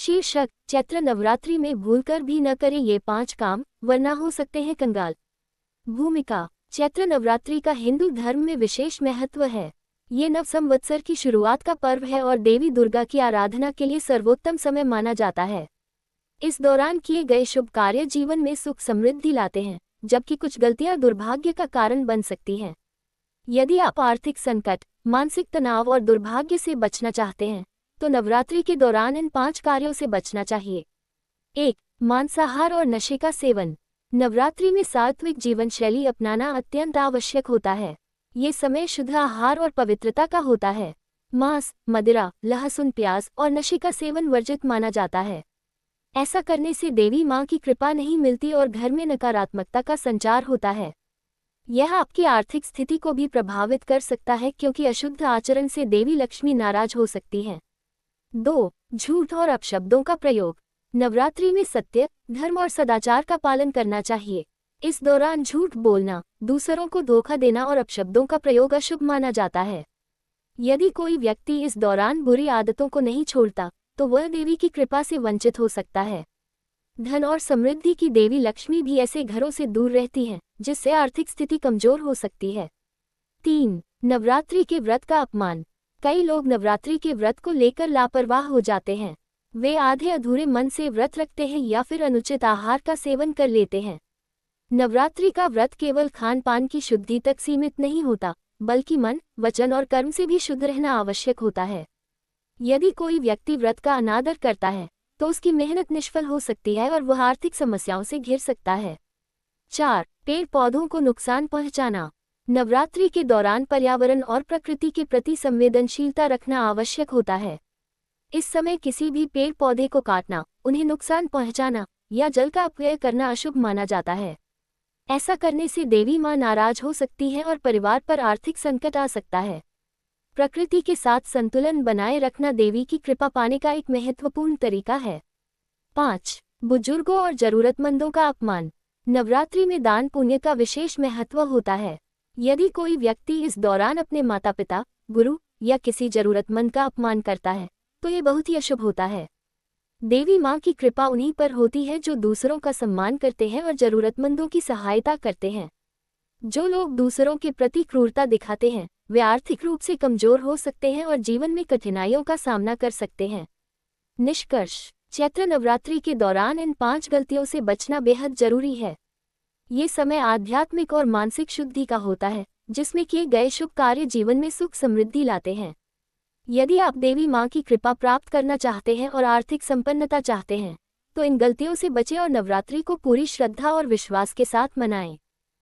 शीर्षक चैत्र नवरात्रि में भूलकर भी न करें ये 5 काम, वरना हो सकते हैं कंगाल। भूमिका। चैत्र नवरात्रि का हिंदू धर्म में विशेष महत्व है। ये नव संवत्सर की शुरुआत का पर्व है और देवी दुर्गा की आराधना के लिए सर्वोत्तम समय माना जाता है। इस दौरान किए गए शुभ कार्य जीवन में सुख समृद्धि लाते हैं, जबकि कुछ गलतियां दुर्भाग्य का कारण बन सकती हैं। यदि आप आर्थिक संकट, मानसिक तनाव और दुर्भाग्य से बचना चाहते हैं, तो नवरात्रि के दौरान इन 5 कार्यों से बचना चाहिए। 1. मांसाहार और नशे का सेवन। नवरात्रि में सात्विक जीवन शैली अपनाना अत्यंत आवश्यक होता है। ये समय शुद्ध आहार और पवित्रता का होता है। मांस, मदिरा, लहसुन, प्याज और नशे का सेवन वर्जित माना जाता है। ऐसा करने से देवी मां की कृपा नहीं मिलती और घर में नकारात्मकता का संचार होता है। यह आपकी आर्थिक स्थिति को भी प्रभावित कर सकता है, क्योंकि अशुद्ध आचरण से देवी लक्ष्मी नाराज हो सकती हैं। 2. झूठ और अपशब्दों का प्रयोग। नवरात्रि में सत्य, धर्म और सदाचार का पालन करना चाहिए। इस दौरान झूठ बोलना, दूसरों को धोखा देना और अपशब्दों का प्रयोग अशुभ माना जाता है। यदि कोई व्यक्ति इस दौरान बुरी आदतों को नहीं छोड़ता, तो वह देवी की कृपा से वंचित हो सकता है। धन और समृद्धि की देवी लक्ष्मी भी ऐसे घरों से दूर रहती हैं, जिससे आर्थिक स्थिति कमजोर हो सकती है। 3. नवरात्रि के व्रत का अपमान। कई लोग नवरात्रि के व्रत को लेकर लापरवाह हो जाते हैं। वे आधे अधूरे मन से व्रत रखते हैं या फिर अनुचित आहार का सेवन कर लेते हैं। नवरात्रि का व्रत केवल खान पान की शुद्धि तक सीमित नहीं होता, बल्कि मन, वचन और कर्म से भी शुद्ध रहना आवश्यक होता है। यदि कोई व्यक्ति व्रत का अनादर करता है, तो उसकी मेहनत निष्फल हो सकती है और वह आर्थिक समस्याओं से घिर सकता है। 4. पेड़ पौधों को नुकसान पहुंचाना। नवरात्रि के दौरान पर्यावरण और प्रकृति के प्रति संवेदनशीलता रखना आवश्यक होता है। इस समय किसी भी पेड़ पौधे को काटना, उन्हें नुकसान पहुंचाना या जल का अपव्यय करना अशुभ माना जाता है। ऐसा करने से देवी मां नाराज हो सकती है और परिवार पर आर्थिक संकट आ सकता है। प्रकृति के साथ संतुलन बनाए रखना देवी की कृपा पाने का एक महत्वपूर्ण तरीका है। 5. बुजुर्गों और जरूरतमंदों का अपमान। नवरात्रि में दान पुण्य का विशेष महत्व होता है। यदि कोई व्यक्ति इस दौरान अपने माता पिता, गुरु या किसी जरूरतमंद का अपमान करता है, तो ये बहुत ही अशुभ होता है। देवी मां की कृपा उन्हीं पर होती है जो दूसरों का सम्मान करते हैं और जरूरतमंदों की सहायता करते हैं। जो लोग दूसरों के प्रति क्रूरता दिखाते हैं, वे आर्थिक रूप से कमजोर हो सकते हैं और जीवन में कठिनाइयों का सामना कर सकते हैं। निष्कर्ष। चैत्र नवरात्रि के दौरान इन 5 गलतियों से बचना बेहद जरूरी है। ये समय आध्यात्मिक और मानसिक शुद्धि का होता है, जिसमें किए गए शुभ कार्य जीवन में सुख समृद्धि लाते हैं। यदि आप देवी मां की कृपा प्राप्त करना चाहते हैं और आर्थिक संपन्नता चाहते हैं, तो इन गलतियों से बचें और नवरात्रि को पूरी श्रद्धा और विश्वास के साथ मनाएं।